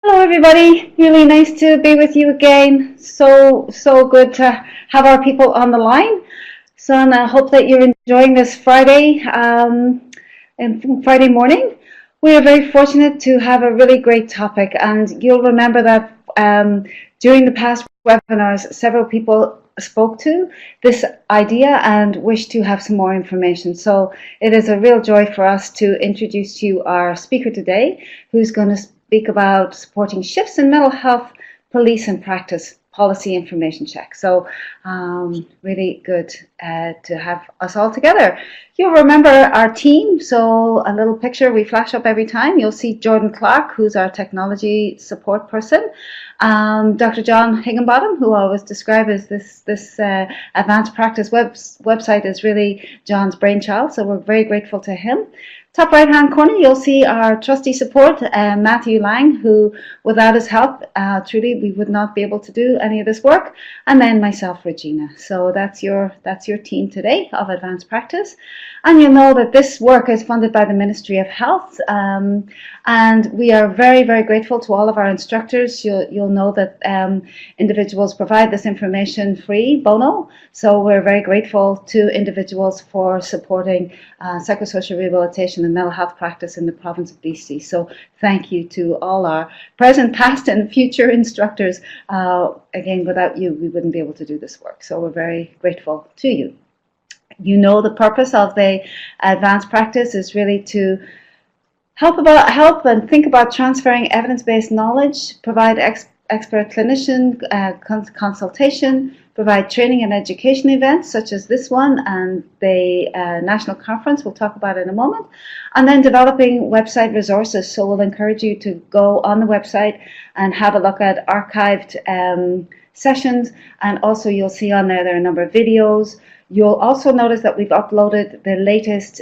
Hello, everybody. Really nice to be with you again. So good to have our people on the line. So, and I hope that you're enjoying this Friday and Friday morning. We are very fortunate to have a really great topic, and you'll remember that during the past webinars, several people spoke to this idea and wish to have some more information. So it is a real joy for us to introduce to you our speaker today, who's going to speak about supporting shifts in mental health, police and practice policy information check. So really good to have us all together. You'll remember our team. So a little picture we flash up every time. You'll see Jordan Clark, who's our technology support person. Dr. John Higginbottom, who I always describe as this Advanced Practice website is really John's brainchild. So we're very grateful to him. Top right hand corner, you'll see our trustee support, Matthew Lang, who without his help, truly we would not be able to do any of this work. And then myself, Regina. So that's your team today of Advanced Practice. And you'll know that this work is funded by the Ministry of Health. And we are very, very grateful to all of our instructors. You'll know that individuals provide this information free, bono. So we're very grateful to individuals for supporting psychosocial rehabilitation and mental health practice in the province of BC. So thank you to all our present, past and future instructors. Again, without you, we wouldn't be able to do this work. So we're very grateful to you. You know the purpose of the Advanced Practice is really to help and think about transferring evidence-based knowledge, provide expert clinician consultation, provide training and education events such as this one and the national conference we'll talk about in a moment, and then developing website resources. So we'll encourage you to go on the website and have a look at archived sessions, and also you'll see on there are a number of videos. You'll also notice that we've uploaded the latest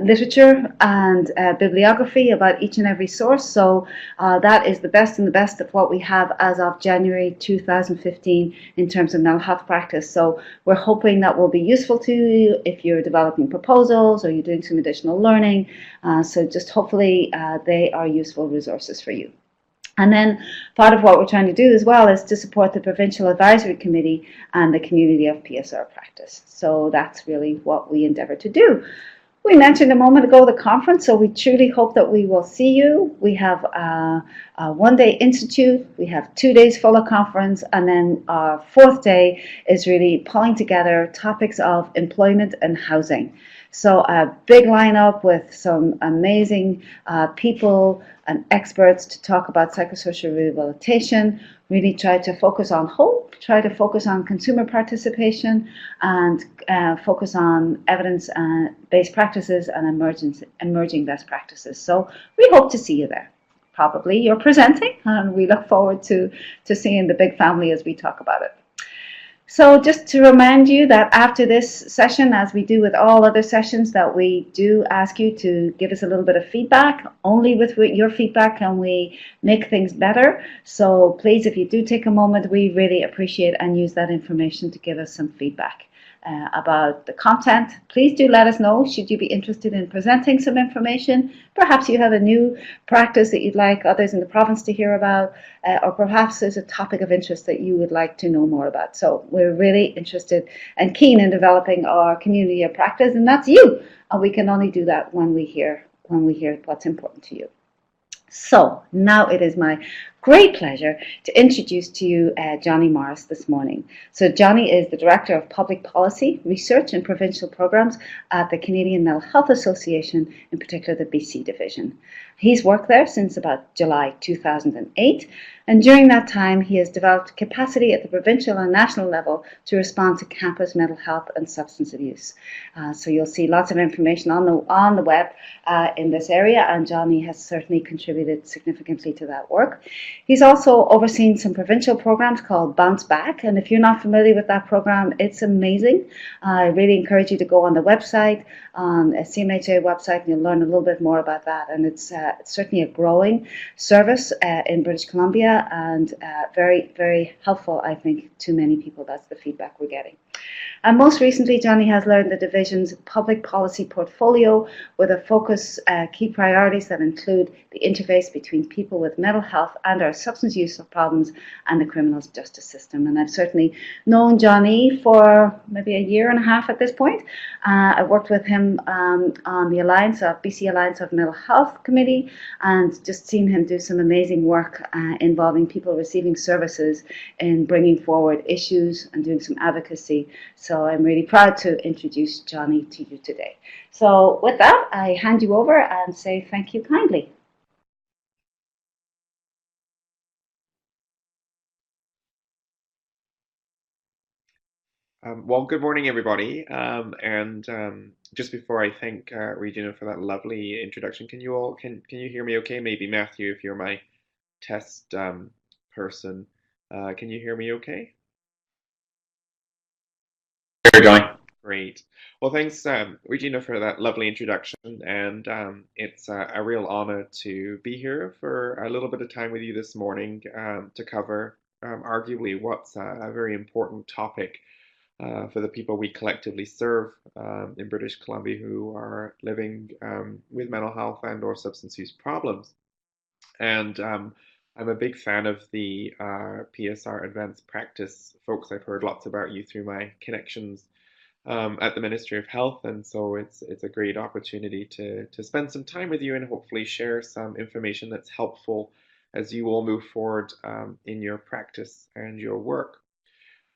literature and bibliography about each and every source. So that is the best of what we have as of January 2015 in terms of mental health practice. So we're hoping that will be useful to you if you're developing proposals or you're doing some additional learning. So just hopefully they are useful resources for you. And then part of what we're trying to do as well is to support the Provincial Advisory Committee and the community of PSR practice. So that's really what we endeavour to do. We mentioned a moment ago the conference, so we truly hope that we will see you. We have a one-day institute, we have 2 days full of conference, and then our 4th day is really pulling together topics of employment and housing. So a big lineup with some amazing people and experts to talk about psychosocial rehabilitation, really try to focus on hope, try to focus on consumer participation, and focus on evidence-based practices and emerging best practices. So we hope to see you there. Probably you're presenting, and we look forward to seeing the big family as we talk about it. So just to remind you that after this session, as we do with all other sessions, that we do ask you to give us a little bit of feedback. Only with your feedback can we make things better. So please, if you do take a moment, we really appreciate and use that information to give us some feedback about the content. Please do let us know should you be interested in presenting some information. Perhaps you have a new practice that you'd like others in the province to hear about, or perhaps there's a topic of interest that you would like to know more about. So we're really interested and keen in developing our community of practice, and that's you. And we can only do that when we hear what's important to you. So now it is my great pleasure to introduce to you Jonny Morris this morning. So Jonny is the Director of Public Policy, Research and Provincial Programs at the Canadian Mental Health Association, in particular the BC Division. He's worked there since about July 2008, and during that time he has developed capacity at the provincial and national level to respond to campus mental health and substance abuse. So you'll see lots of information on the web in this area, and Jonny has certainly contributed significantly to that work. He's also overseen some provincial programs called Bounce Back, and if you're not familiar with that program, it's amazing. I really encourage you to go on the website, on a CMHA website, and you'll learn a little bit more about that. And it's certainly a growing service in British Columbia, and very, very helpful, I think, to many people. That's the feedback we're getting. And most recently, Jonny has led the division's public policy portfolio with a focus key priorities that include the interface between people with mental health and our substance use problems and the criminal justice system. And I've certainly known Jonny for maybe a year and a half at this point. I worked with him on the BC Alliance of Mental Health Committee, and just seen him do some amazing work involving people receiving services in bringing forward issues and doing some advocacy. So I'm really proud to introduce Jonny to you today. So with that, I hand you over and say thank you kindly. Well, good morning, everybody. Just before I thank Regina for that lovely introduction, can you hear me okay? Maybe Matthew, if you're my test person, can you hear me okay? You're going. Great. Well, thanks, Regina, for that lovely introduction. And it's a real honor to be here for a little bit of time with you this morning to cover arguably what's a very important topic for the people we collectively serve in British Columbia who are living with mental health and or substance use problems. And I'm a big fan of the PSR Advanced Practice folks. I've heard lots about you through my connections at the Ministry of Health, and so it's a great opportunity to spend some time with you and hopefully share some information that's helpful as you all move forward in your practice and your work.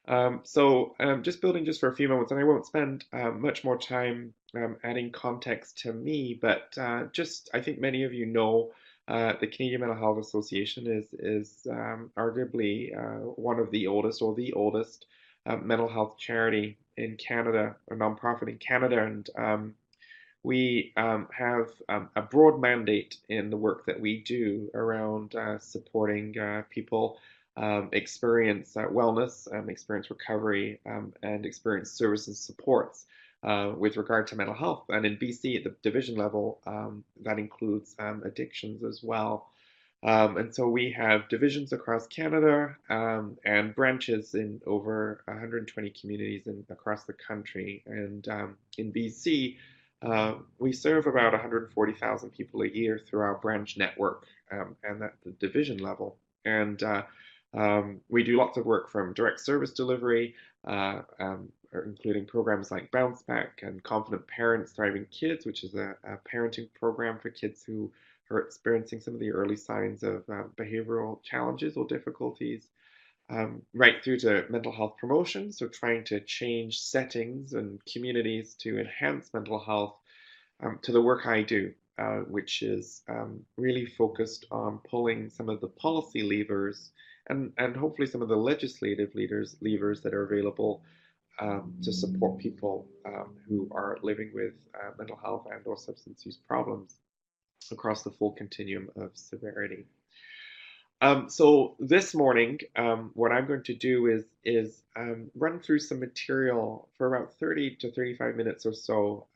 Just building just for a few moments, and I won't spend much more time adding context to me, but just I think many of you know the Canadian Mental Health Association is arguably one of the oldest or the oldest mental health charity in Canada, a nonprofit in Canada, and we have a broad mandate in the work that we do around supporting people experience wellness, experience recovery, and experience services and supports with regard to mental health. And in BC, at the division level, that includes addictions as well. And so we have divisions across Canada and branches in over 120 communities across the country. And in BC, we serve about 140,000 people a year through our branch network and at the division level. And we do lots of work from direct service delivery, including programs like Bounce Back and Confident Parents, Thriving Kids, which is a parenting program for kids who are experiencing some of the early signs of behavioral challenges or difficulties, right through to mental health promotion, so trying to change settings and communities to enhance mental health, to the work I do, which is really focused on pulling some of the policy levers and hopefully some of the legislative levers that are available to support people who are living with mental health and or substance use problems across the full continuum of severity. So this morning, what I'm going to do is run through some material for about 30 to 35 minutes or so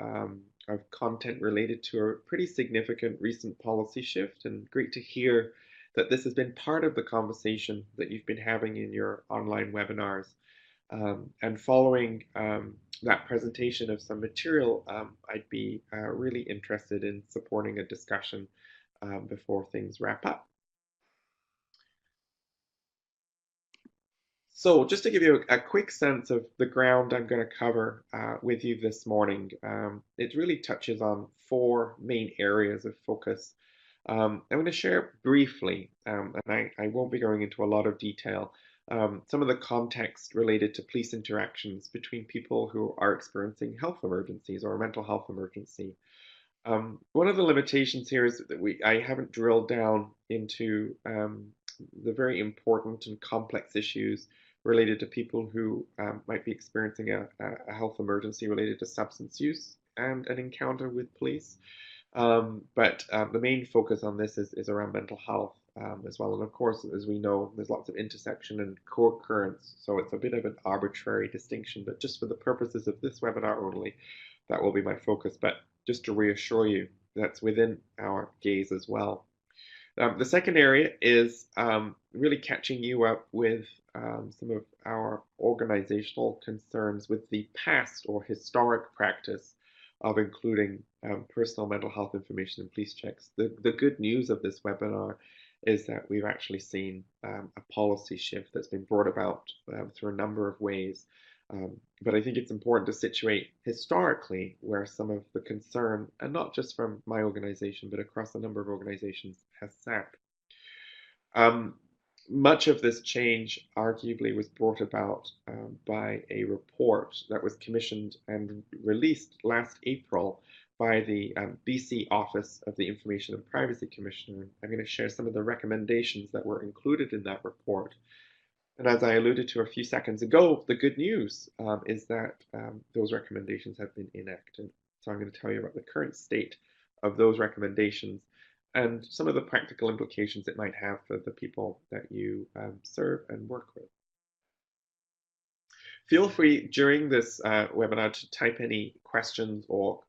of content related to a pretty significant recent policy shift, and great to hear that this has been part of the conversation that you've been having in your online webinars. And following that presentation of some material, I'd be really interested in supporting a discussion before things wrap up. So just to give you a quick sense of the ground I'm going to cover with you this morning, it really touches on four main areas of focus. I'm going to share briefly, and I won't be going into a lot of detail, some of the context related to police interactions between people who are experiencing health emergencies or a mental health emergency. One of the limitations here is that I haven't drilled down into the very important and complex issues related to people who might be experiencing a health emergency related to substance use and an encounter with police. But the main focus on this is around mental health as well. And of course, as we know, there's lots of intersection and co-occurrence, so it's a bit of an arbitrary distinction, but just for the purposes of this webinar only, that will be my focus. But just to reassure you, that's within our gaze as well. The second area is really catching you up with some of our organizational concerns with the past or historic practice of including personal mental health information in police checks. The good news of this webinar is that we've actually seen a policy shift that's been brought about through a number of ways. But I think it's important to situate historically where some of the concern, and not just from my organization, but across a number of organizations, has sat. Um, Much of this change arguably was brought about by a report that was commissioned and released last April by the BC Office of the Information and Privacy Commissioner. I'm going to share some of the recommendations that were included in that report. And as I alluded to a few seconds ago, the good news is that those recommendations have been enacted. So I'm going to tell you about the current state of those recommendations and some of the practical implications it might have for the people that you serve and work with. Feel free during this webinar to type any questions or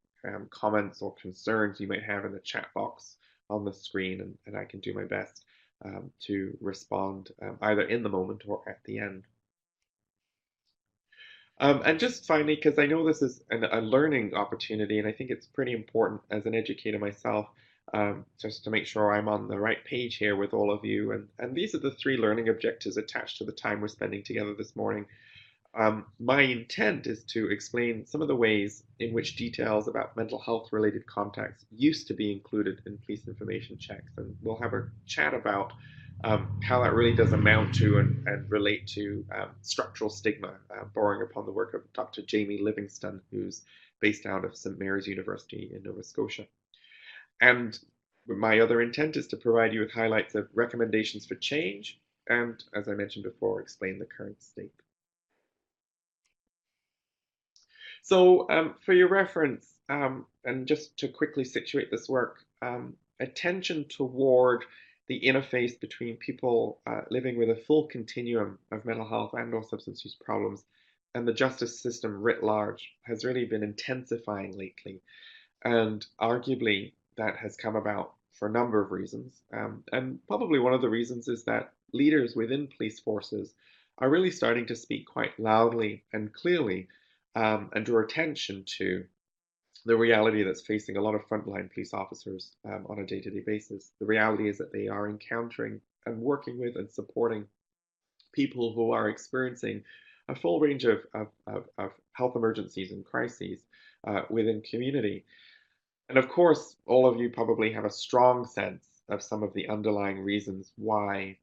comments or concerns you might have in the chat box on the screen, and I can do my best to respond either in the moment or at the end. And just finally, because I know this is a learning opportunity, and I think it's pretty important as an educator myself, just to make sure I'm on the right page here with all of you. And these are the 3 learning objectives attached to the time we're spending together this morning. My intent is to explain some of the ways in which details about mental health related contacts used to be included in police information checks. And we'll have a chat about how that really does amount to and relate to structural stigma, borrowing upon the work of Dr. Jamie Livingston, who's based out of St. Mary's University in Nova Scotia. And my other intent is to provide you with highlights of recommendations for change and, as I mentioned before, explain the current state. So for your reference, and just to quickly situate this work, attention toward the interface between people living with a full continuum of mental health and or substance use problems and the justice system writ large has really been intensifying lately. And arguably that has come about for a number of reasons. And probably one of the reasons is that leaders within police forces are really starting to speak quite loudly and clearly and draw attention to the reality that's facing a lot of frontline police officers on a day-to-day basis. The reality is that they are encountering and working with and supporting people who are experiencing a full range of health emergencies and crises within community. And of course, all of you probably have a strong sense of some of the underlying reasons why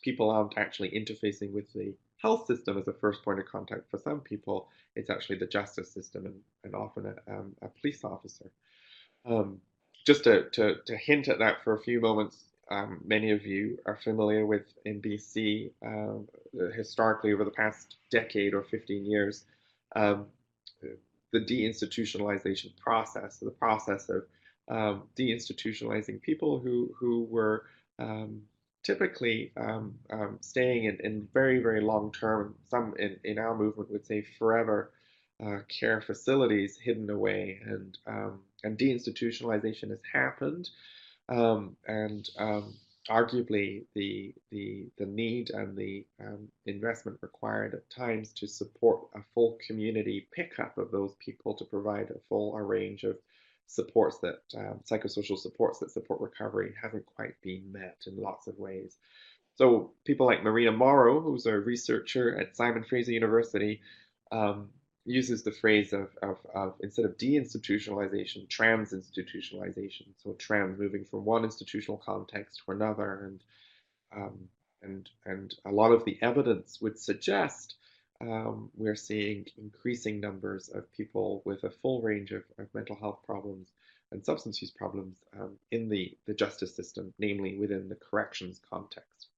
people aren't actually interfacing with the health system as a first point of contact. For some people, it's actually the justice system and often a police officer. Just to hint at that for a few moments, many of you are familiar with in BC, historically over the past decade or 15 years, the deinstitutionalization process, the process of deinstitutionalizing people who were typically staying in very, very long term, some in our movement would say forever care facilities hidden away, and deinstitutionalization has happened, and arguably the need and the investment required at times to support a full community pickup of those people to provide a full range of supports that psychosocial supports that support recovery hasn't quite been met in lots of ways. So people like Marina Morrow, who's a researcher at Simon Fraser University, uses the phrase of instead of deinstitutionalization, trans-institutionalization. So trans moving from one institutional context to another, and a lot of the evidence would suggest we're seeing increasing numbers of people with a full range of mental health problems and substance use problems in the justice system, namely within the corrections context.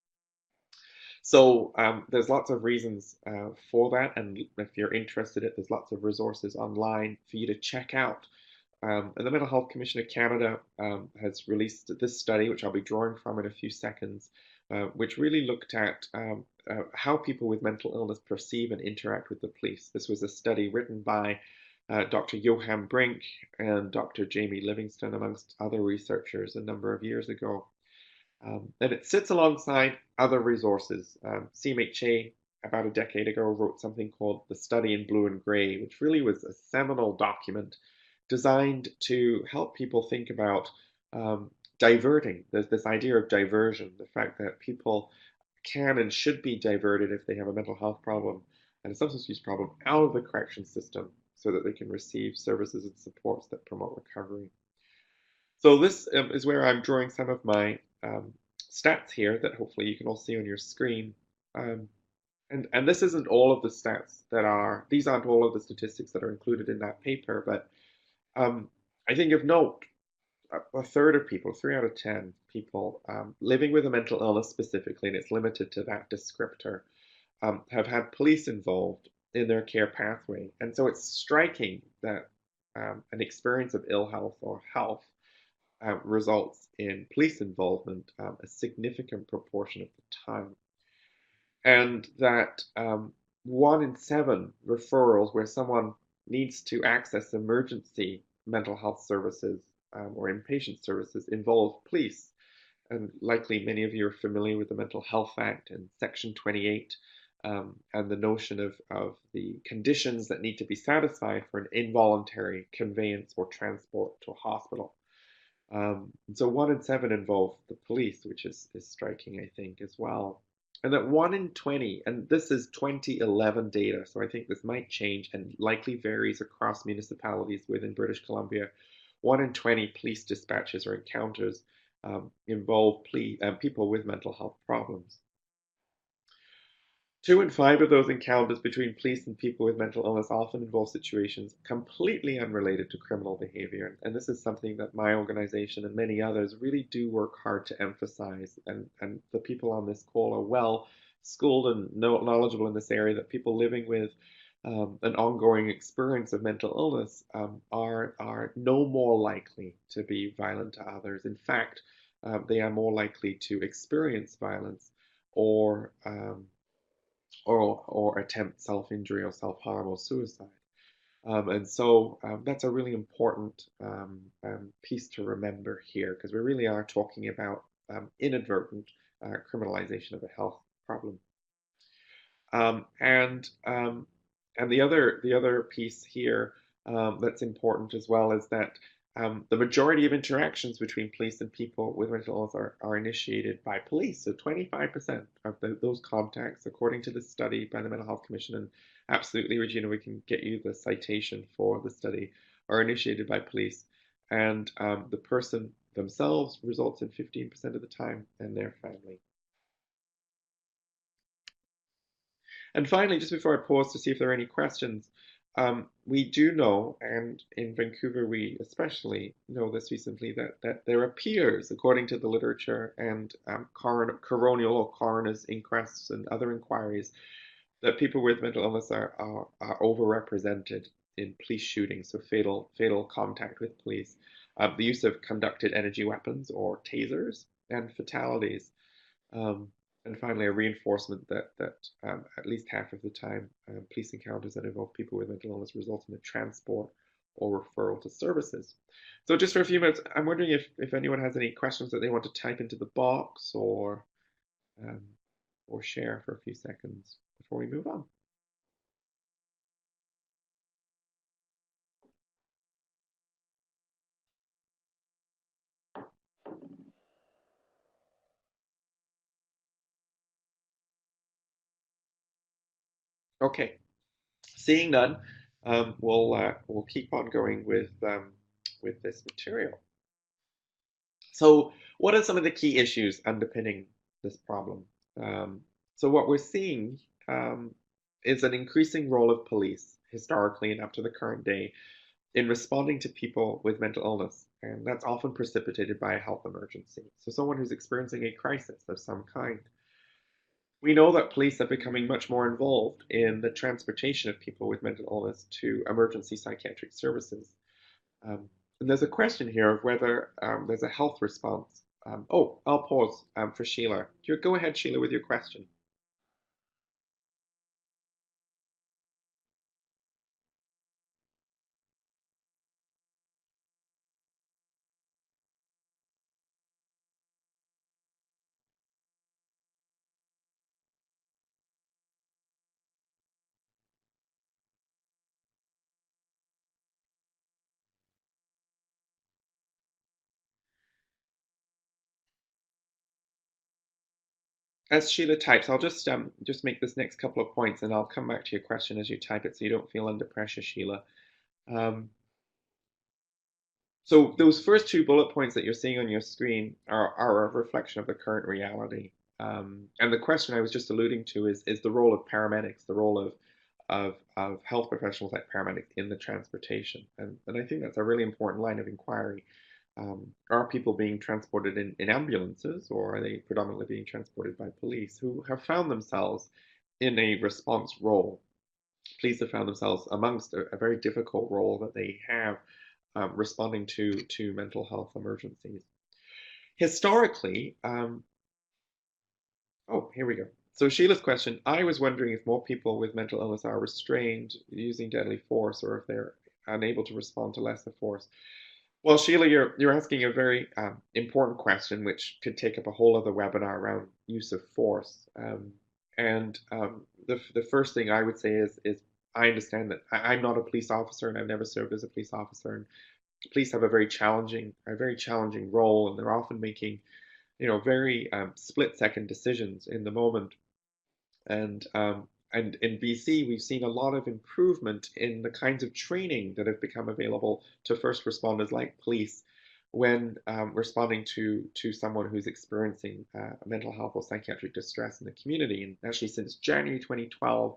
So there's lots of reasons for that, and if you're interested, there's lots of resources online for you to check out. And the Mental Health Commission of Canada has released this study, which I'll be drawing from in a few seconds, which really looked at how people with mental illness perceive and interact with the police. This was a study written by Dr. Johan Brink and Dr. Jamie Livingston, amongst other researchers, a number of years ago. And it sits alongside other resources. CMHA, about a decade ago, wrote something called The Study in Blue and Grey, which really was a seminal document designed to help people think about diverting. There's this idea of diversion, the fact that people can and should be diverted if they have a mental health problem and a substance use problem out of the correction system so that they can receive services and supports that promote recovery. So this is where I'm drawing some of my stats here that hopefully you can all see on your screen. Um, and this isn't all of the stats that are, these aren't all of the statistics that are included in that paper, but I think of note, a third of people, 3 out of 10 people living with a mental illness specifically, and it's limited to that descriptor, have had police involved in their care pathway. And so it's striking that an experience of ill health or health results in police involvement a significant proportion of the time. And that 1 in 7 referrals where someone needs to access emergency mental health services or inpatient services involve police. And likely many of you are familiar with the Mental Health Act and Section 28 and the notion of the conditions that need to be satisfied for an involuntary conveyance or transport to a hospital. And so 1 in 7 involve the police, which is striking, I think, as well. And that 1 in 20, and this is 2011 data, so I think this might change and likely varies across municipalities within British Columbia. 1 in 20 police dispatches or encounters involve people with mental health problems. 2 in 5 of those encounters between police and people with mental illness often involve situations completely unrelated to criminal behavior. And this is something that my organization and many others really do work hard to emphasize. And the people on this call are well schooled and knowledgeable in this area, that people living with an ongoing experience of mental illness are no more likely to be violent to others. In fact, they are more likely to experience violence or or attempt self-injury or self-harm or suicide. And so that's a really important piece to remember here, because we really are talking about inadvertent criminalization of a health problem. Um, and um, and the other piece here that's important as well is that the majority of interactions between police and people with mental illness are initiated by police. So 25% of those contacts, according to the study by the Mental Health Commission, and absolutely, Regina, we can get you the citation for the study, are initiated by police. And the person themselves results in 15% of the time, and their family. And finally, just before I pause to see if there are any questions, we do know, and in Vancouver we especially know this recently, that there appears, according to the literature and coronial or coroner's inquests and other inquiries, that people with mental illness are overrepresented in police shootings, so fatal contact with police, the use of conducted energy weapons or tasers, and fatalities. Um, and finally, a reinforcement that at least half of the time, police encounters that involve people with mental illness result in a transport or referral to services. So just for a few minutes, I'm wondering if anyone has any questions that they want to type into the box um, or share for a few seconds before we move on. Okay, seeing none, we'll keep on going with this material. So, what are some of the key issues underpinning this problem? Um, so, what we're seeing is an increasing role of police, historically and up to the current day, in responding to people with mental illness. And that's often precipitated by a health emergency. So, someone who's experiencing a crisis of some kind. We know that police are becoming much more involved in the transportation of people with mental illness to emergency psychiatric services. Um, and there's a question here of whether there's a health response. Oh, I'll pause for Sheila. Go ahead, Sheila, with your question. as Sheila types, I'll just make this next couple of points, and I'll come back to your question as you type it, so you don't feel under pressure, Sheila. Um, so those first two bullet points that you're seeing on your screen are a reflection of the current reality. And the question I was just alluding to is the role of paramedics, the role of health professionals like paramedics in the transportation. And I think that's a really important line of inquiry. Are people being transported in ambulances, or are they predominantly being transported by police who have found themselves in a response role? Police have found themselves amongst a very difficult role that they have responding to mental health emergencies. Historically, oh, here we go. So Sheila's question, I was wondering if more people with mental illness are restrained using deadly force, or if they're unable to respond to lesser force. Well, Sheila, you're asking a very important question, which could take up a whole other webinar around use of force. And the first thing I would say is I understand that I'm not a police officer, and I've never served as a police officer. And police have a very challenging role, and they're often making, very split-second decisions in the moment. And in BC, we've seen a lot of improvement in the kinds of training that have become available to first responders like police when responding to someone who's experiencing mental health or psychiatric distress in the community. And actually, since January 2012,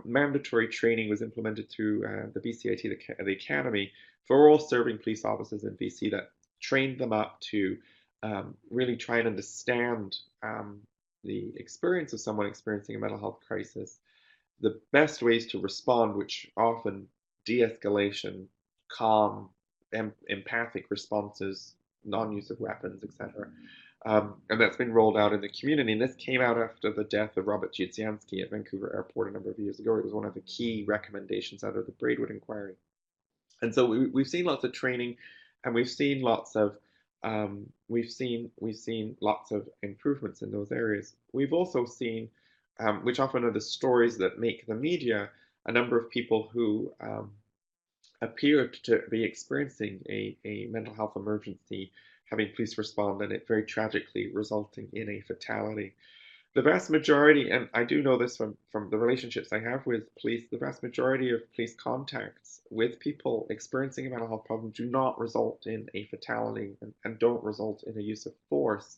mandatory training was implemented through the BCIT, the Academy, for all serving police officers in BC, that trained them up to really try and understand the experience of someone experiencing a mental health crisis, the best ways to respond, which often de-escalation, calm, empathic responses, non-use of weapons, etc. And that's been rolled out in the community. And this came out after the death of Robert Dziecianski at Vancouver Airport a number of years ago. It was one of the key recommendations out of the Braidwood Inquiry. And so we've seen lots of training, and we've seen lots of lots of improvements in those areas. We've also seen, which often are the stories that make the media, a number of people who appeared to be experiencing a mental health emergency, having police respond, and it very tragically resulting in a fatality. The vast majority, and I do know this from the relationships I have with police, the vast majority of police contacts with people experiencing a mental health problem do not result in a fatality, and don't result in a use of force.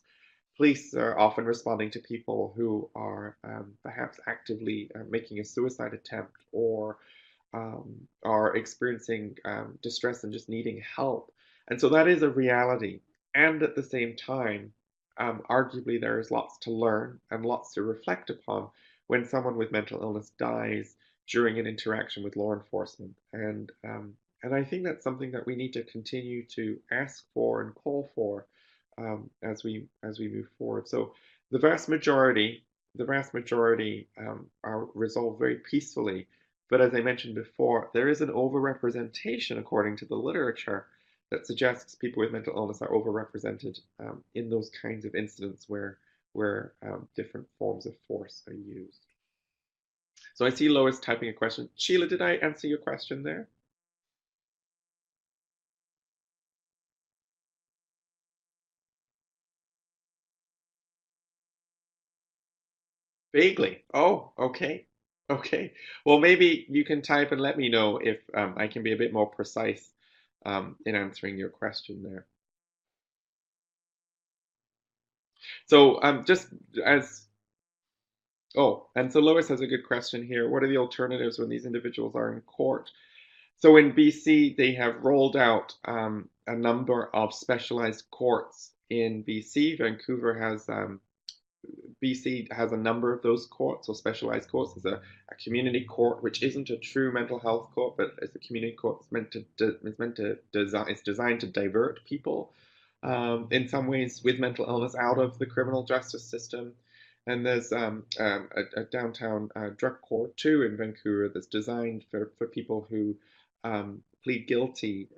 Police are often responding to people who are perhaps actively making a suicide attempt, or are experiencing distress and just needing help. And so that is a reality. And at the same time, arguably there is lots to learn and lots to reflect upon when someone with mental illness dies during an interaction with law enforcement. And I think that's something that we need to continue to ask for and call for as we move forward. So the vast majority are resolved very peacefully. But as I mentioned before, there is an overrepresentation, according to the literature, that suggests people with mental illness are overrepresented in those kinds of incidents where different forms of force are used. So I see Lois typing a question. Sheila, did I answer your question there? Vaguely. Oh, okay. Okay. Well, maybe you can type and let me know if I can be a bit more precise in answering your question there. So just as Oh, and so Lois has a good question here. What are the alternatives when these individuals are in court? So in BC, they have rolled out a number of specialized courts in BC. BC has a number of those courts, or specialized courts. There's a community court, which isn't a true mental health court, but it's a community court. It's designed to divert people in some ways with mental illness out of the criminal justice system. And there's a downtown drug court too in Vancouver that's designed for people who plead guilty.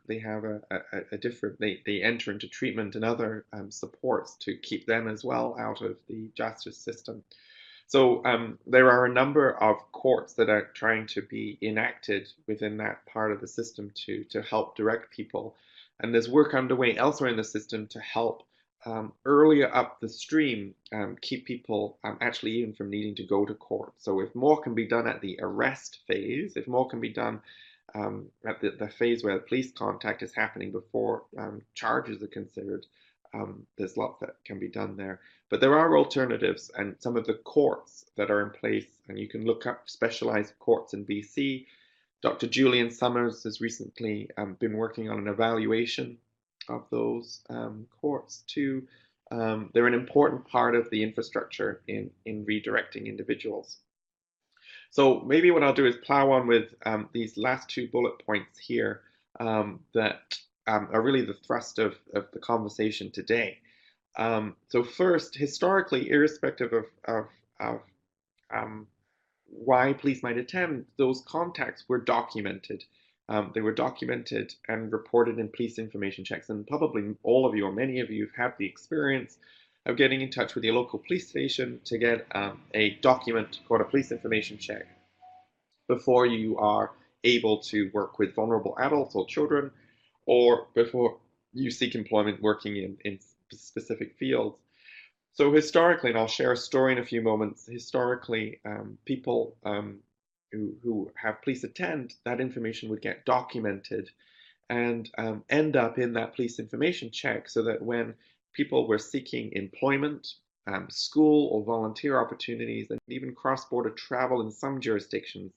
They have a different, they enter into treatment and other supports to keep them as well out of the justice system. So there are a number of courts that are trying to be enacted within that part of the system to help direct people. And there's work underway elsewhere in the system to help earlier up the stream keep people actually even from needing to go to court. So if more can be done at the arrest phase, if more can be done at the phase where the police contact is happening before charges are considered, there's lots that can be done there. But there are alternatives, and some of the courts that are in place, and you can look up specialized courts in BC. Dr. Julian Summers has recently been working on an evaluation of those courts too. They're an important part of the infrastructure in redirecting individuals. So maybe what I'll do is plow on with these last two bullet points here that are really the thrust of the conversation today. So first, historically, irrespective of why police might attend, those contacts were documented. They were documented and reported in police information checks. And probably all of you or many of you have had the experience of getting in touch with your local police station to get a document called a police information check before you are able to work with vulnerable adults or children, or before you seek employment working in specific fields. So historically, and I'll share a story in a few moments, historically, people who have police attend, that information would get documented and end up in that police information check so that when people were seeking employment, school or volunteer opportunities, and even cross-border travel in some jurisdictions,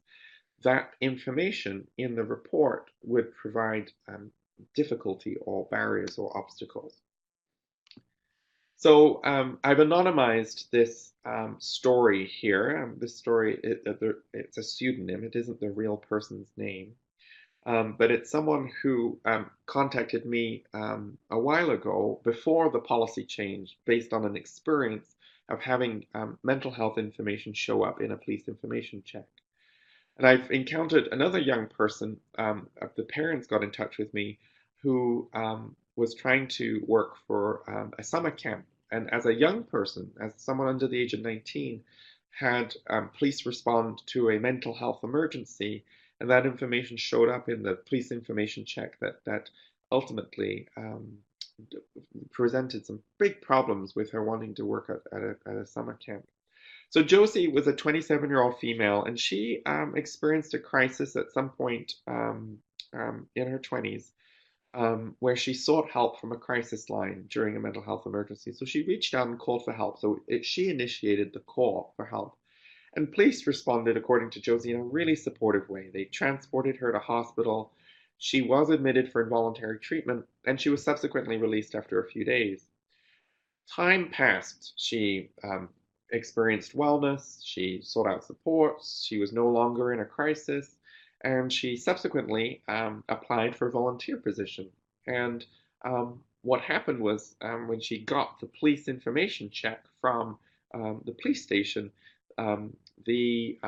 that information in the report would provide difficulty or barriers or obstacles. So I've anonymized this story here. This story, it's a pseudonym. It isn't the real person's name. But it's someone who contacted me a while ago before the policy change based on an experience of having mental health information show up in a police information check. And I've encountered another young person, the parents got in touch with me, who was trying to work for a summer camp. And as a young person, as someone under the age of 19, had police respond to a mental health emergency, and that information showed up in the police information check that ultimately presented some big problems with her wanting to work at a summer camp. So Josie was a 27-year-old female, and she experienced a crisis at some point in her 20s where she sought help from a crisis line during a mental health emergency. So she reached out and called for help. So she initiated the call for help. And police responded, according to Josie, in a really supportive way. They transported her to hospital. She was admitted for involuntary treatment, and she was subsequently released after a few days. Time passed. She experienced wellness. She sought out support. She was no longer in a crisis. And she subsequently applied for a volunteer position. And what happened was when she got the police information check from the police station, the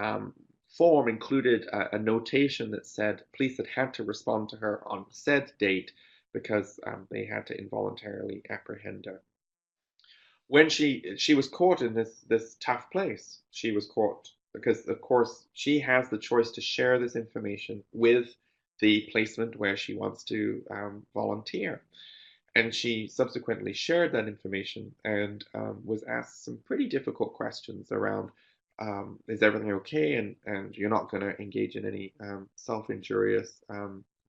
form included a notation that said police had to respond to her on said date because they had to involuntarily apprehend her. When she was caught in this tough place, she was caught because, of course, she has the choice to share this information with the placement where she wants to volunteer. And she subsequently shared that information and was asked some pretty difficult questions around, is everything okay? And you're not going to engage in any self-injurious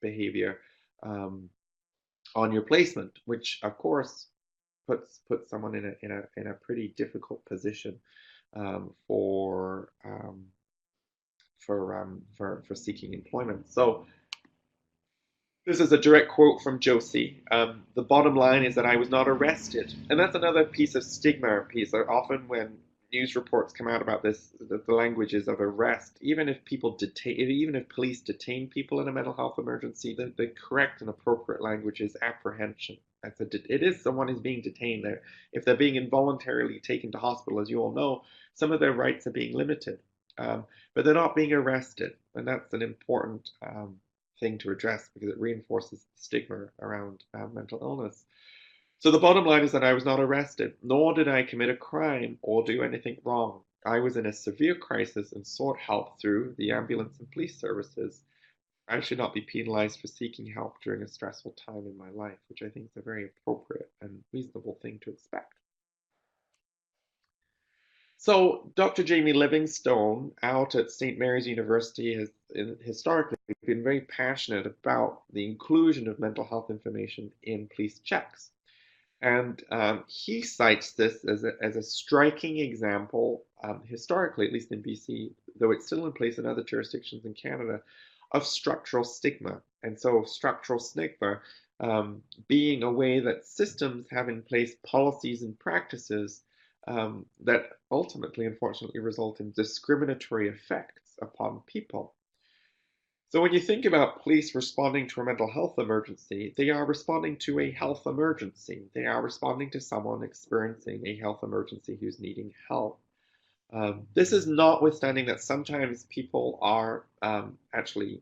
behavior on your placement, which, of course, puts someone in a pretty difficult position for seeking employment. So this is a direct quote from Josie. The bottom line is that I was not arrested, and that's another piece of stigma. Often when news reports come out about this, the language is of arrest. Even if police detain people in a mental health emergency, the correct and appropriate language is apprehension. It is someone is being detained there. If they're being involuntarily taken to hospital, as you all know, some of their rights are being limited, but they're not being arrested, and that's an important thing to address because it reinforces the stigma around mental illness. So the bottom line is that I was not arrested, nor did I commit a crime or do anything wrong. I was in a severe crisis and sought help through the ambulance and police services. I should not be penalized for seeking help during a stressful time in my life, which I think is a very appropriate and reasonable thing to expect. So Dr. Jamie Livingstone out at St. Mary's University has historically been very passionate about the inclusion of mental health information in police checks. And he cites this as a striking example, historically, at least in BC, though it's still in place in other jurisdictions in Canada, of structural stigma. And so structural stigma being a way that systems have in place policies and practices that ultimately, unfortunately, result in discriminatory effects upon people. So when you think about police responding to a mental health emergency, they are responding to a health emergency. They are responding to someone experiencing a health emergency who's needing help. This is notwithstanding that sometimes people are actually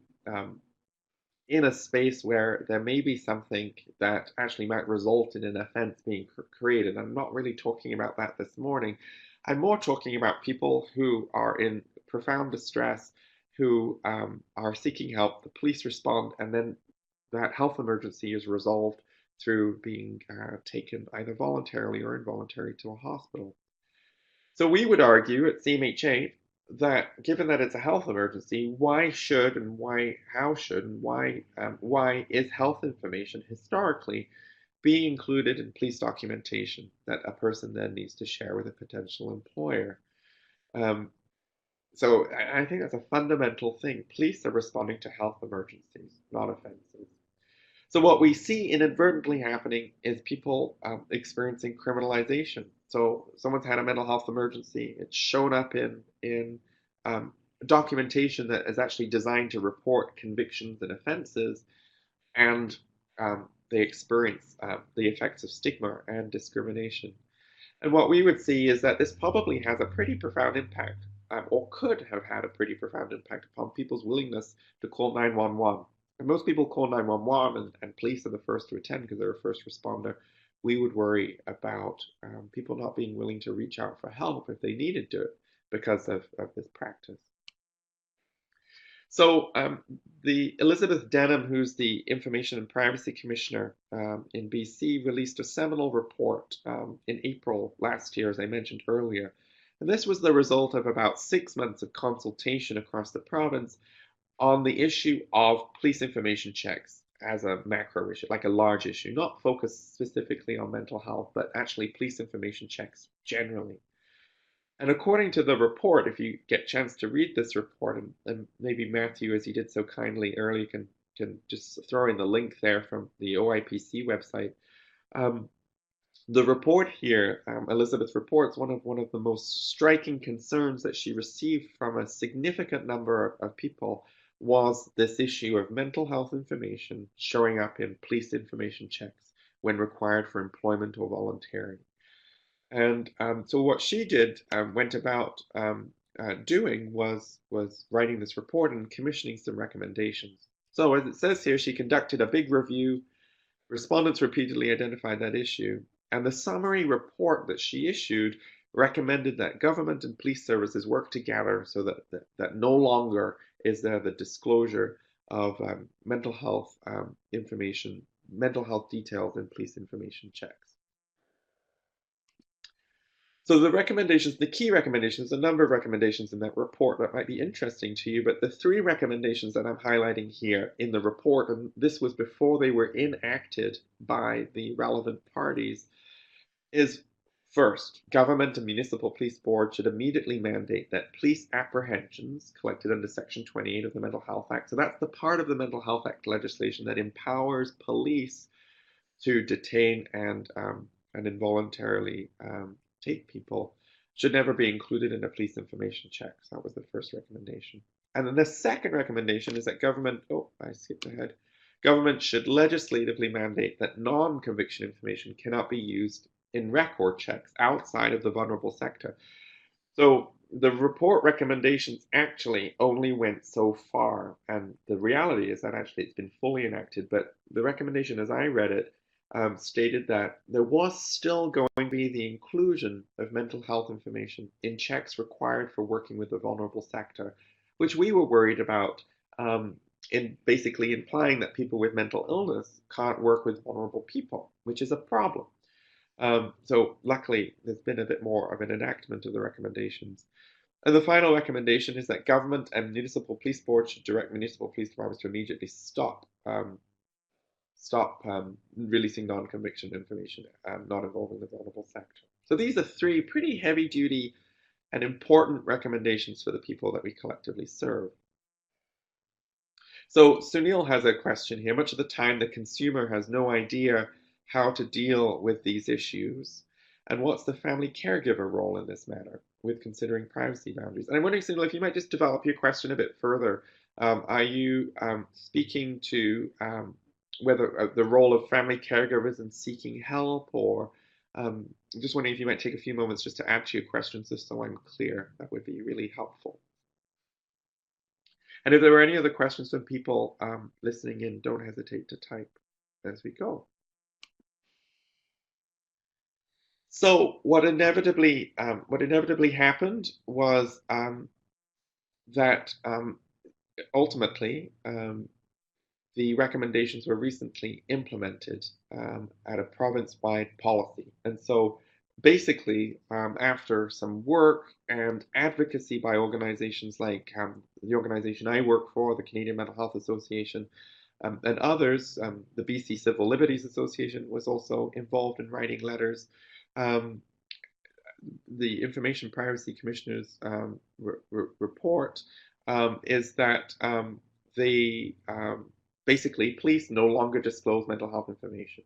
in a space where there may be something that actually might result in an offense being created. I'm not really talking about that this morning. I'm more talking about people who are in profound distress, who are seeking help. The police respond, and then that health emergency is resolved through being taken either voluntarily or involuntarily to a hospital. So we would argue at CMHA that given that it's a health emergency, why should and how should and why is health information historically be included in police documentation that a person then needs to share with a potential employer? Um, so I think that's a fundamental thing. Police are responding to health emergencies, not offenses. So what we see inadvertently happening is people experiencing criminalization. So someone's had a mental health emergency. It's shown up in um, documentation that is actually designed to report convictions and offenses, and they experience the effects of stigma and discrimination. And what we would see is that this probably has a pretty profound impact, or could have had a pretty profound impact upon people's willingness to call 911. And most people call 911 and police are the first to attend because they're a first responder. We would worry about people not being willing to reach out for help if they needed to because of this practice. So the Elizabeth Denham, who's the Information and Privacy Commissioner in BC, released a seminal report in April last year, as I mentioned earlier. And this was the result of about 6 months of consultation across the province on the issue of police information checks as a macro issue, like a large issue, not focused specifically on mental health, but actually police information checks generally. And according to the report, if you get a chance to read this report, and maybe Matthew, as he did so kindly earlier, can just throw in the link there from the OIPC website. The report here, Elizabeth reports, one of the most striking concerns that she received from a significant number of people was this issue of mental health information showing up in police information checks when required for employment or volunteering. And so what she did, went about doing was writing this report and commissioning some recommendations. So as it says here, she conducted a big review. Respondents repeatedly identified that issue, and the summary report that she issued recommended that government and police services work together so that no longer is there the disclosure of mental health information, mental health details in police information checks. So the recommendations, the key recommendations, a number of recommendations in that report that might be interesting to you, but the 3 recommendations that I'm highlighting here in the report, and this was before they were enacted by the relevant parties, is first, government and municipal police boards should immediately mandate that police apprehensions collected under Section 28 of the Mental Health Act, so that's the part of the Mental Health Act legislation that empowers police to detain and involuntarily take people, should never be included in a police information check. So that was the first recommendation. And then the second recommendation is that government, oh, I skipped ahead. Government should legislatively mandate that non-conviction information cannot be used in record checks outside of the vulnerable sector. So the report recommendations actually only went so far, and the reality is that actually it's been fully enacted, but the recommendation as I read it stated that there was still going to be the inclusion of mental health information in checks required for working with the vulnerable sector, which we were worried about in basically implying that people with mental illness can't work with vulnerable people, which is a problem. So luckily, there's been a bit more of an enactment of the recommendations. And the final recommendation is that government and municipal police boards should direct municipal police departments to immediately stop releasing non-conviction information not involving the vulnerable sector. So these are three pretty heavy-duty and important recommendations for the people that we collectively serve. So Sunil has a question here. Much of the time, the consumer has no idea how to deal with these issues. And what's the family caregiver role in this matter with considering privacy boundaries? And I'm wondering, Sunil, if you might just develop your question a bit further. Are you speaking to whether the role of family caregivers in seeking help, or just wondering if you might take a few moments just to answer your questions just so I'm clear. That would be really helpful. And if there were any other questions from people listening in, don't hesitate to type as we go. So what inevitably happened was that ultimately the recommendations were recently implemented at a province-wide policy. And so basically, after some work and advocacy by organizations like the organization I work for, the Canadian Mental Health Association, and others, the BC Civil Liberties Association was also involved in writing letters. The Information Privacy Commissioner's report is that they basically police no longer disclose mental health information.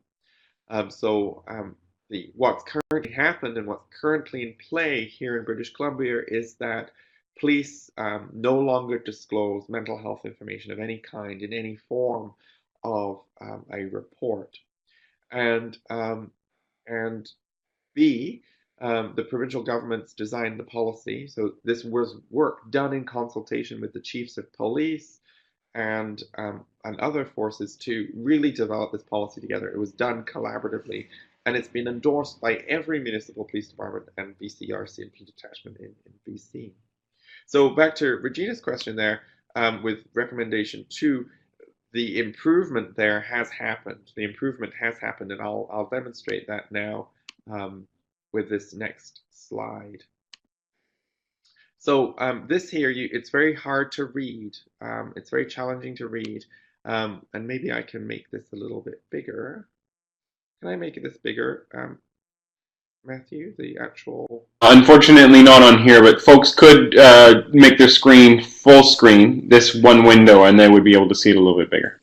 What's currently happened and what's currently in play here in British Columbia is that police no longer disclose mental health information of any kind in any form of a report. And B, the provincial governments designed the policy. So this was work done in consultation with the chiefs of police and other forces to really develop this policy together. It was done collaboratively, and it's been endorsed by every municipal police department and BC RCMP detachment in BC. So back to Regina's question there, with recommendation 2, the improvement there has happened. The improvement has happened, and I'll demonstrate that now with this next slide. So this here, it's very hard to read. It's very challenging to read. And maybe I can make this a little bit bigger. Can I make this bigger, Matthew, the actual... Unfortunately not on here, but folks could make their screen full screen, this one window, and they would be able to see it a little bit bigger.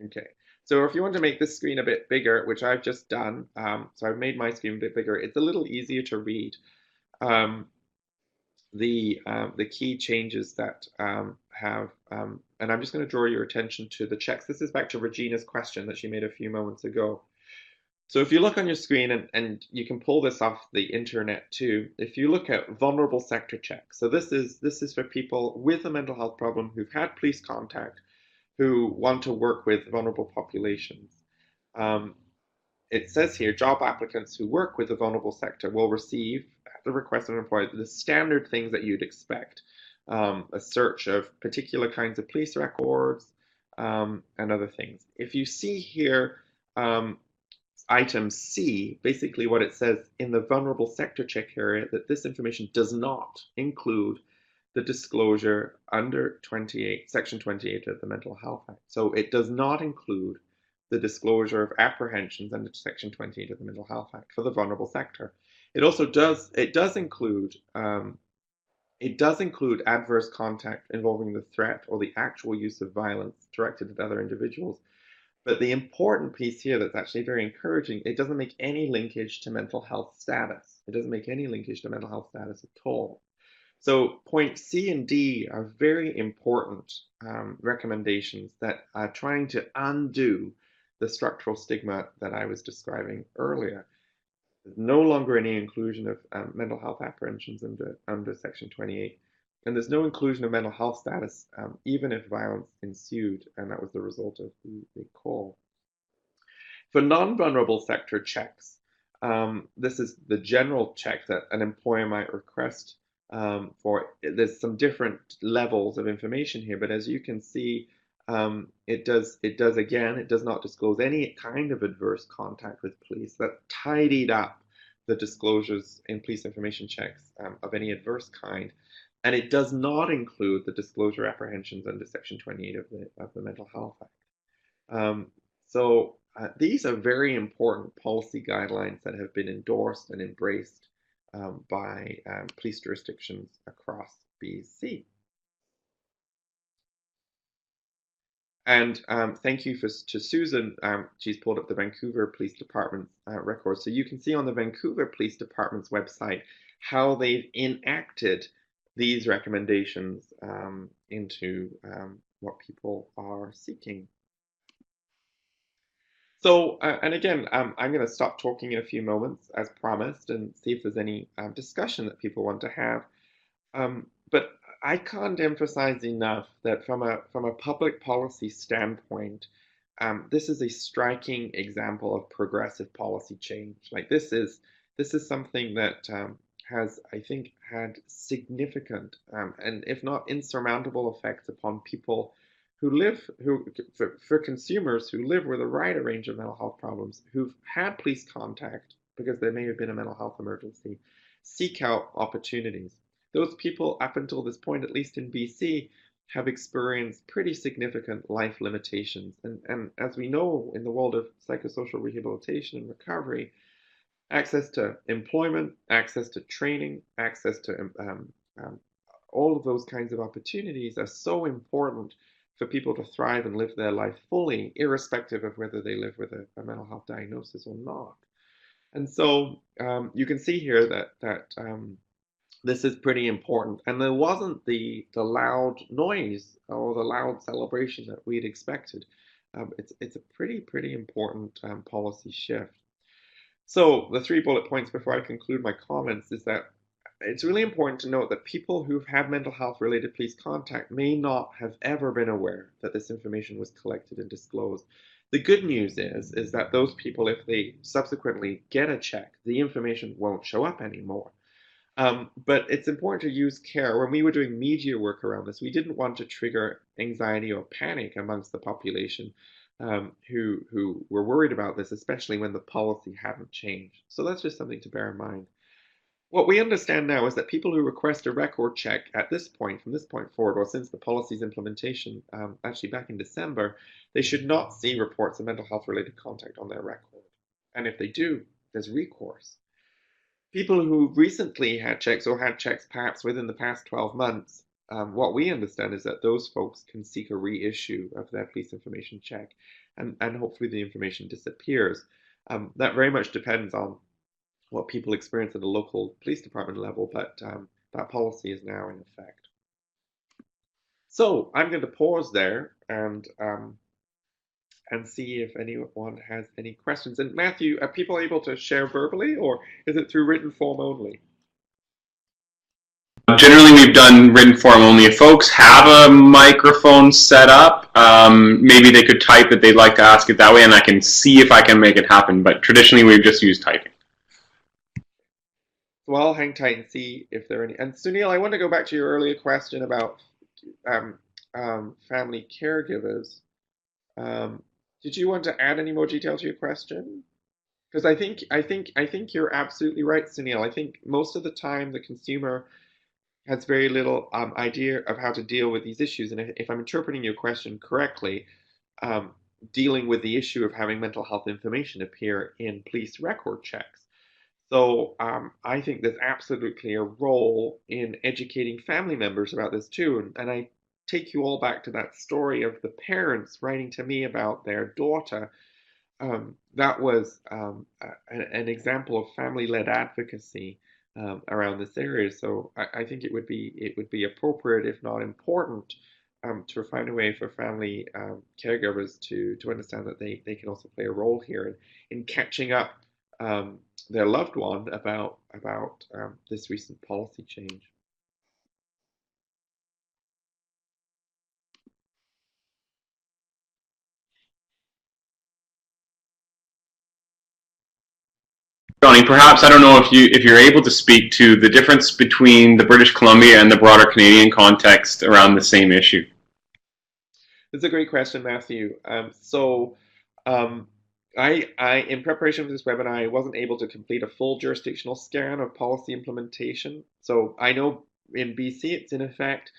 Okay. So if you want to make this screen a bit bigger, which I've just done, so I've made my screen a bit bigger, it's a little easier to read. The key changes that have, and I'm just going to draw your attention to the checks. This is back to Regina's question that she made a few moments ago. So if you look on your screen, and you can pull this off the internet too, if you look at vulnerable sector checks. So this is for people with a mental health problem who've had police contact, who want to work with vulnerable populations. It says here, job applicants who work with the vulnerable sector will receive, at the request of an employer, the standard things that you'd expect. A search of particular kinds of police records and other things. If you see here, item C, basically what it says in the vulnerable sector check area, that this information does not include the disclosure under Section 28 of the Mental Health Act. So it does not include the disclosure of apprehensions under Section 28 of the Mental Health Act for the vulnerable sector. It also does include adverse contact involving the threat or the actual use of violence directed at other individuals. But the important piece here that's actually very encouraging, it doesn't make any linkage to mental health status. It doesn't make any linkage to mental health status at all. So point C and D are very important recommendations that are trying to undo the structural stigma that I was describing earlier. There's no longer any inclusion of mental health apprehensions under Section 28. And there's no inclusion of mental health status, even if violence ensued, and that was the result of the call. For non-vulnerable sector checks, this is the general check that an employer might request for. There's some different levels of information here, but as you can see, It does not disclose any kind of adverse contact with police. That tidied up the disclosures in police information checks of any adverse kind. And it does not include the disclosure apprehensions under Section 28 of the Mental Health Act. These are very important policy guidelines that have been endorsed and embraced by police jurisdictions across BC. And thank you to Susan. She's pulled up the Vancouver Police Department's records. So you can see on the Vancouver Police Department's website how they've enacted these recommendations into what people are seeking. So, and again, I'm going to stop talking in a few moments as promised and see if there's any discussion that people want to have. But I can't emphasize enough that from a public policy standpoint, this is a striking example of progressive policy change. Like this is something that has, I think, had significant and if not insurmountable effects upon people for consumers who live with a wide range of mental health problems, who've had police contact because there may have been a mental health emergency, seek out opportunities. Those people, up until this point, at least in BC, have experienced pretty significant life limitations. And as we know in the world of psychosocial rehabilitation and recovery, access to employment, access to training, access to all of those kinds of opportunities are so important for people to thrive and live their life fully, irrespective of whether they live with a mental health diagnosis or not. And so you can see here that this is pretty important. And there wasn't the loud noise or the loud celebration that we'd expected. It's a pretty important policy shift. So the 3 bullet points before I conclude my comments is that it's really important to note that people who've had mental health related police contact may not have ever been aware that this information was collected and disclosed. The good news is that those people, if they subsequently get a check, the information won't show up anymore. But it's important to use care. When we were doing media work around this, we didn't want to trigger anxiety or panic amongst the population who were worried about this, especially when the policy hadn't changed. So that's just something to bear in mind. What we understand now is that people who request a record check at this point, from this point forward, or since the policy's implementation, actually back in December, they should not see reports of mental health related contact on their record. And if they do, there's recourse. People who recently had checks or had checks perhaps within the past 12 months, what we understand is that those folks can seek a reissue of their police information check and hopefully the information disappears. That very much depends on what people experience at the local police department level, but that policy is now in effect. So I'm going to pause there and see if anyone has any questions. And Matthew, are people able to share verbally, or is it through written form only? Generally, we've done written form only. If folks have a microphone set up, maybe they could type that they'd like to ask it that way, and I can see if I can make it happen. But traditionally, we've just used typing. So I'll hang tight and see if there are any. And Sunil, I want to go back to your earlier question about family caregivers. Did you want to add any more detail to your question? Because I think you're absolutely right, Sunil. I think most of the time the consumer has very little idea of how to deal with these issues. And if I'm interpreting your question correctly, dealing with the issue of having mental health information appear in police record checks. So I think there's absolutely a role in educating family members about this too. And I take you all back to that story of the parents writing to me about their daughter. That was an example of family-led advocacy around this area. So I think it would be appropriate, if not important, to find a way for family caregivers to understand that they can also play a role here in catching up their loved one about this recent policy change. Jonny, perhaps, I don't know if you're able to speak to the difference between the British Columbia and the broader Canadian context around the same issue. It's a great question, Matthew. Um, in preparation for this webinar, I wasn't able to complete a full jurisdictional scan of policy implementation. So I know in BC it's in effect,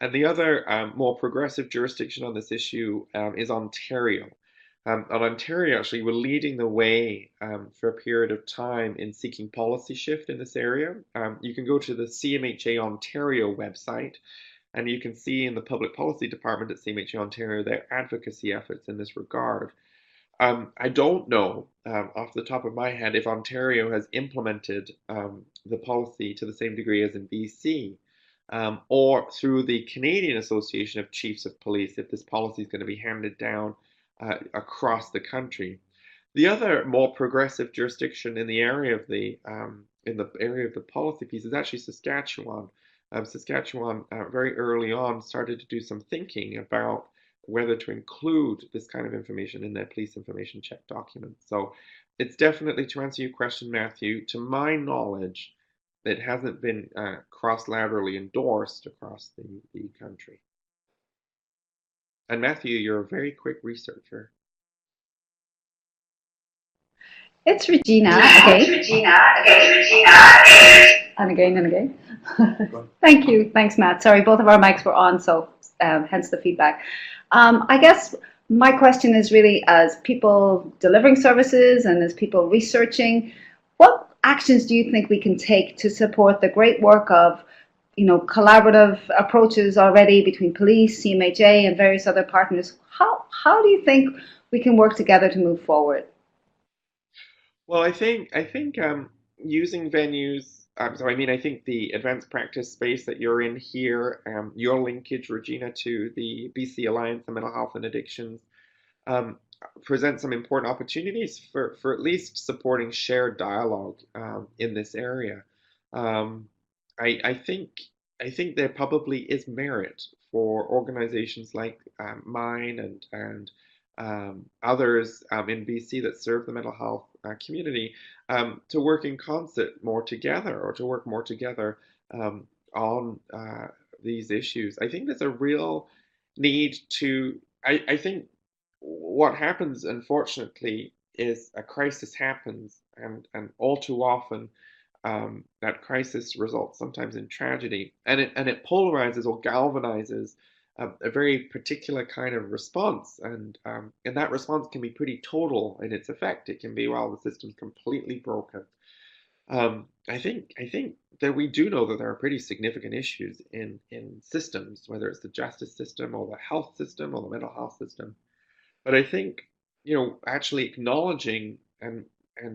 and the other more progressive jurisdiction on this issue is Ontario. And Ontario actually were leading the way for a period of time in seeking policy shift in this area. You can go to the CMHA Ontario website, and you can see in the Public Policy Department at CMHA Ontario their advocacy efforts in this regard. I don't know off the top of my head if Ontario has implemented the policy to the same degree as in BC, or through the Canadian Association of Chiefs of Police, if this policy is going to be handed down across the country. The other more progressive jurisdiction in the area of the policy piece is actually Saskatchewan. Saskatchewan very early on started to do some thinking about whether to include this kind of information in their police information check documents. So it's definitely, to answer your question, Matthew, to my knowledge, it hasn't been cross-laterally endorsed across the country. And Matthew, you're a very quick researcher. It's Regina again. It's Regina again. And again and again. Thank you. Thanks, Matt. Sorry, both of our mics were on, so hence the feedback. I guess my question is really, as people delivering services and as people researching, what actions do you think we can take to support the great work of, collaborative approaches already between police, CMHA, and various other partners? How do you think we can work together to move forward? Well, I think using venues. I think the advanced practice space that you're in here, your linkage, Regina, to the BC Alliance on Mental Health and Addictions, presents some important opportunities for at least supporting shared dialogue in this area. I think there probably is merit for organizations like mine and others in BC that serve the mental health community to work in concert more together, or to work more together on these issues. I think there's a real need to, I think what happens, unfortunately, is a crisis happens, and all too often that crisis results sometimes in tragedy, and it polarizes or galvanizes a very particular kind of response, and that response can be pretty total in its effect. It can be, well, the system's completely broken. I think that we do know that there are pretty significant issues in systems, whether it's the justice system or the health system or the mental health system. But I think, actually acknowledging and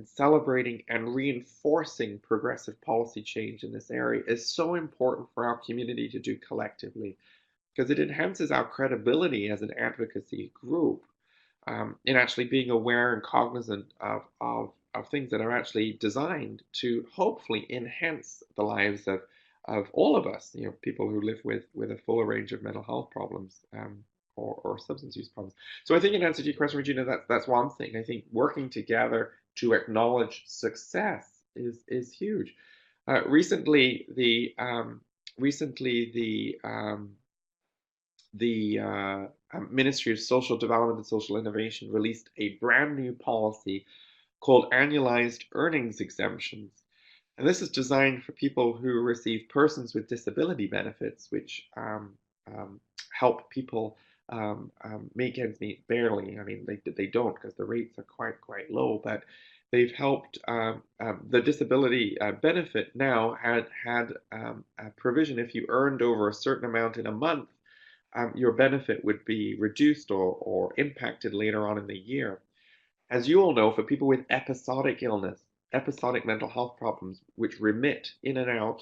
celebrating and reinforcing progressive policy change in this area is so important for our community to do collectively, because it enhances our credibility as an advocacy group in actually being aware and cognizant of things that are actually designed to hopefully enhance the lives of all of us, people who live with a fuller range of mental health problems or substance use problems. So I think, in answer to your question, Regina, that's one thing. I think working together to acknowledge success is huge. Recently, the Ministry of Social Development and Social Innovation released a brand new policy called Annualized Earnings Exemptions. And this is designed for people who receive persons with disability benefits, which help people make ends meet barely. I mean, they don't, because the rates are quite low, but they've helped. The disability benefit now had a provision: if you earned over a certain amount in a month, your benefit would be reduced or impacted later on in the year. As you all know, for people with episodic illness, episodic mental health problems, which remit in and out,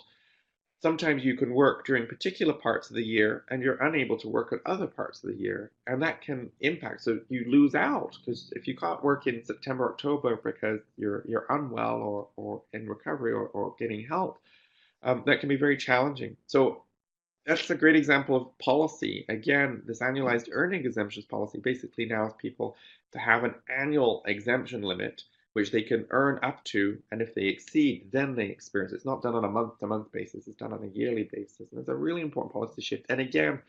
sometimes you can work during particular parts of the year and you're unable to work at other parts of the year, and that can impact. So you lose out, because if you can't work in September, October because you're unwell or in recovery or getting help, that can be very challenging. So that's a great example of policy. Again, this annualized earning exemptions policy basically allows people to have an annual exemption limit, which they can earn up to, and if they exceed, then they experience. It's not done on a month-to-month basis, it's done on a yearly basis, and it's a really important policy shift. And again,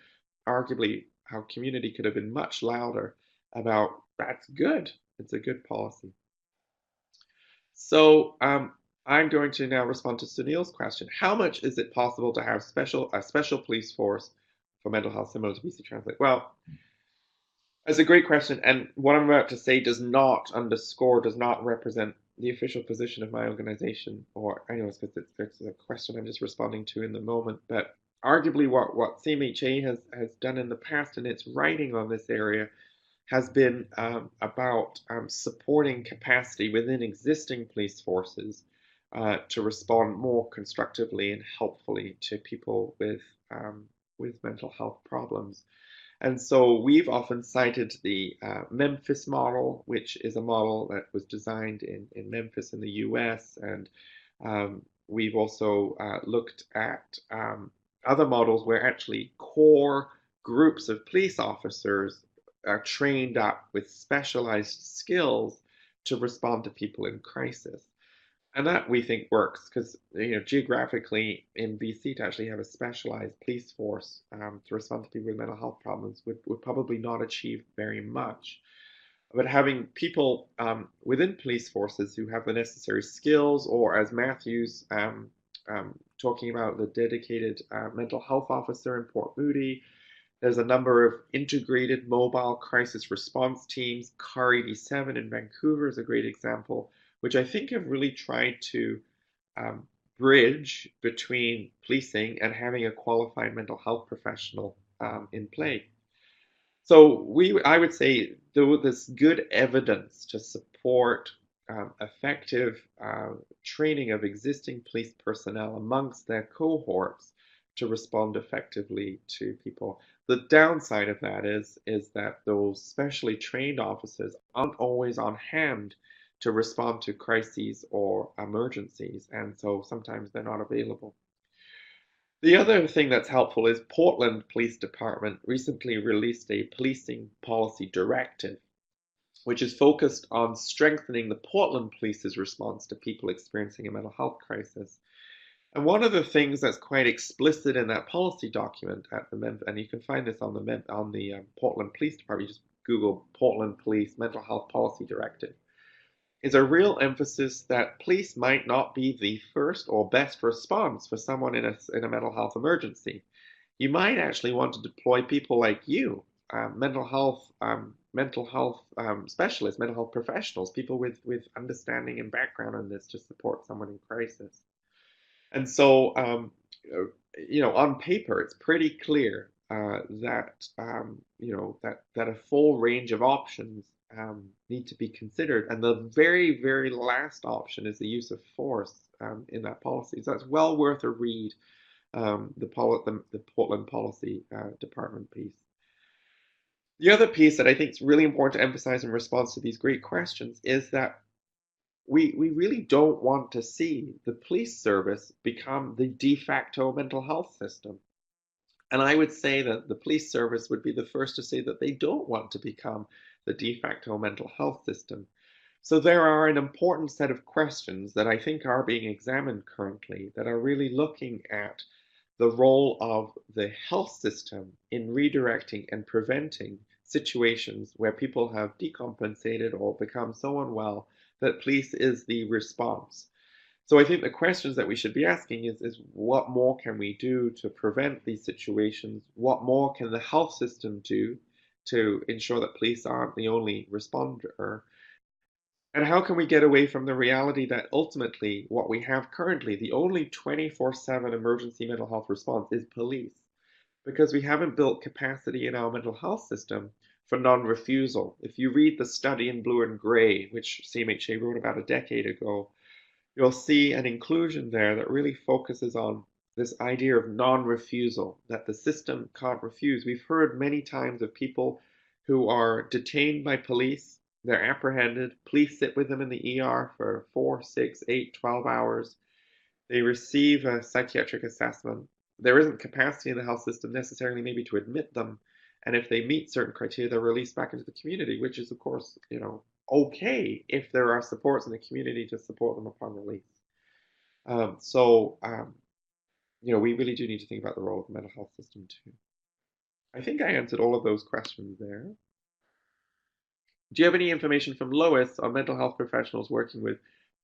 arguably how community could have been much louder about that's good. It's a good policy. So I'm going to now respond to Sunil's question. How much is it possible to have a special police force for mental health similar to BC Translate? Well, that's a great question, and what I'm about to say does not represent the official position of my organization, or anyways, because it's a question I'm just responding to in the moment. But arguably, what CMHA has done in the past in its writing on this area has been about supporting capacity within existing police forces to respond more constructively and helpfully to people with mental health problems. And so we've often cited the Memphis model, which is a model that was designed in Memphis in the US. And we've also looked at other models where actually core groups of police officers are trained up with specialized skills to respond to people in crisis. And that we think works because, geographically in BC to actually have a specialized police force to respond to people with mental health problems would probably not achieve very much. But having people within police forces who have the necessary skills, or as Matthew's talking about the dedicated mental health officer in Port Moody, there's a number of integrated mobile crisis response teams. CAR 87 in Vancouver is a great example, which I think have really tried to bridge between policing and having a qualified mental health professional in play. So I would say there's good evidence to support effective training of existing police personnel amongst their cohorts to respond effectively to people. The downside of that is that those specially trained officers aren't always on hand to respond to crises or emergencies, and so sometimes they're not available. The other thing that's helpful is Portland Police Department recently released a policing policy directive, which is focused on strengthening the Portland Police's response to people experiencing a mental health crisis. And one of the things that's quite explicit in that policy document and you can find this on the Portland Police Department, you just Google Portland Police Mental Health Policy Directive, is a real emphasis that police might not be the first or best response for someone in a mental health emergency. You might actually want to deploy people like you, mental health specialists, mental health professionals, people with understanding and background in this to support someone in crisis. And so, on paper, it's pretty clear that a full range of options need to be considered. And the very, very last option is the use of force in that policy. So it's well worth a read, the Portland Policy Department piece. The other piece that I think is really important to emphasize in response to these great questions is that we really don't want to see the police service become the de facto mental health system. And I would say that the police service would be the first to say that they don't want to become the de facto mental health system. So there are an important set of questions that I think are being examined currently that are really looking at the role of the health system in redirecting and preventing situations where people have decompensated or become so unwell that police is the response. So I think the questions that we should be asking is what more can we do to prevent these situations? What more can the health system do to ensure that police aren't the only responder? And how can we get away from the reality that ultimately what we have currently, the only 24/7 emergency mental health response is police, because we haven't built capacity in our mental health system for non-refusal. If you read the study in Blue and Gray, which CMHA wrote about a decade ago, you'll see an inclusion there that really focuses on this idea of non-refusal, that the system can't refuse. We've heard many times of people who are detained by police, they're apprehended, police sit with them in the ER for 4, 6, 8, 12 hours. They receive a psychiatric assessment. There isn't capacity in the health system necessarily maybe to admit them. And if they meet certain criteria, they're released back into the community, which is, of course, okay if there are supports in the community to support them upon release. We really do need to think about the role of the mental health system too. I think I answered all of those questions there. Do you have any information from Lois on mental health professionals working with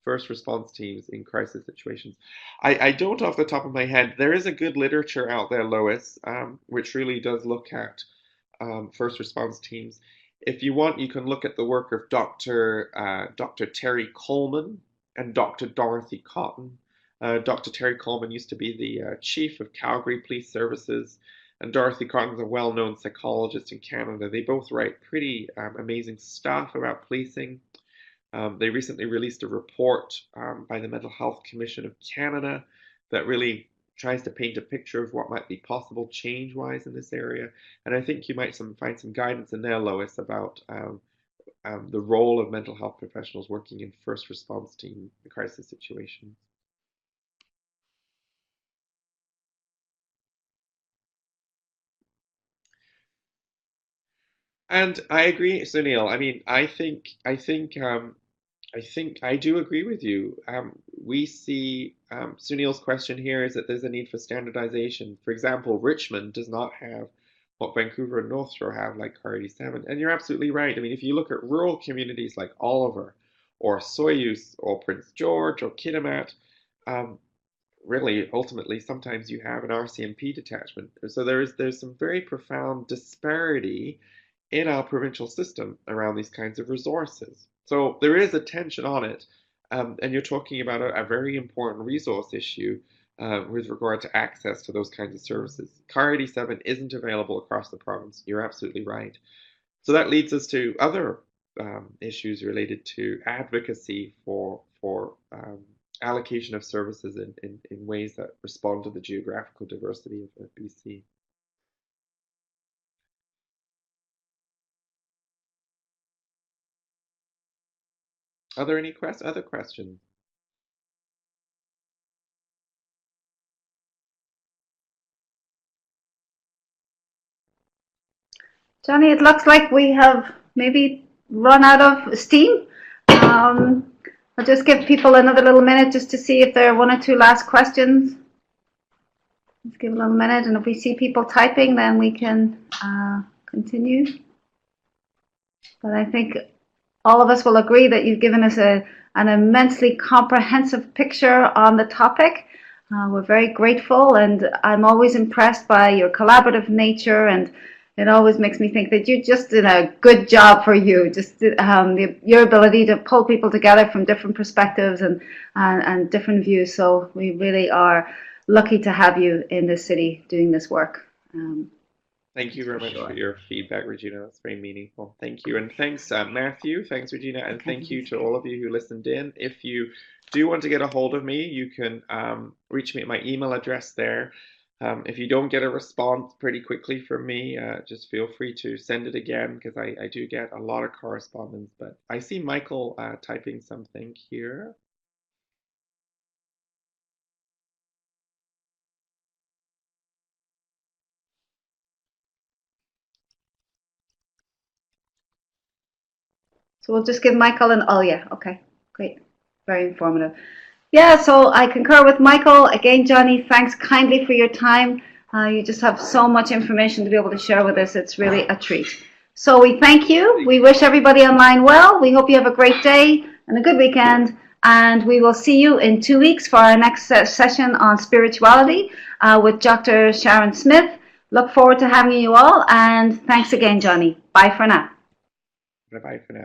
first response teams in crisis situations? I don't off the top of my head. There is a good literature out there, Lois, which really does look at first response teams. If you want, you can look at the work of Dr. Terry Coleman and Dr. Dorothy Cotton. Dr. Terry Coleman used to be the chief of Calgary Police Services, and Dorothy Cotton is a well-known psychologist in Canada. They both write pretty amazing stuff about policing. They recently released a report by the Mental Health Commission of Canada that really tries to paint a picture of what might be possible change-wise in this area. And I think you might find some guidance in there, Lois, about the role of mental health professionals working in first response team crisis situations. And I agree, Sunil. I mean, I think I do agree with you. We see Sunil's question here is that there's a need for standardization. For example, Richmond does not have what Vancouver and North Shore have, like CAR87. And you're absolutely right. I mean, if you look at rural communities like Oliver or Soyuz or Prince George or Kitimat, really, ultimately, sometimes you have an RCMP detachment. So there's some very profound disparity in our provincial system around these kinds of resources. So there is a tension on it, and you're talking about a very important resource issue with regard to access to those kinds of services. CAR87 isn't available across the province. You're absolutely right. So that leads us to other issues related to advocacy for allocation of services in ways that respond to the geographical diversity of BC. Are there any other questions? Jonny, it looks like we have maybe run out of steam. I'll just give people another little minute just to see if there are one or two last questions. Let's give a little minute, and if we see people typing, then we can continue. But I think all of us will agree that you've given us an immensely comprehensive picture on the topic. We're very grateful, and I'm always impressed by your collaborative nature, and it always makes me think that you just did a good job for you. Just your ability to pull people together from different perspectives and different views. So we really are lucky to have you in this city doing this work. Thank you very much for your feedback, Regina. That's very meaningful. Thank you. And thanks, Matthew. Thanks, Regina. And thank you to all of you who listened in. If you do want to get a hold of me, you can reach me at my email address there. If you don't get a response pretty quickly from me, just feel free to send it again, because I do get a lot of correspondence. But I see Michael typing something here. So we'll just give Michael an, oh yeah, okay, great, very informative. Yeah, so I concur with Michael. Again, Jonny, thanks kindly for your time. You just have so much information to be able to share with us. It's really a treat. So we thank you. We wish everybody online well. We hope you have a great day and a good weekend. And we will see you in 2 weeks for our next session on spirituality with Dr. Sharon Smith. Look forward to having you all. And thanks again, Jonny. Bye for now. Bye-bye for now.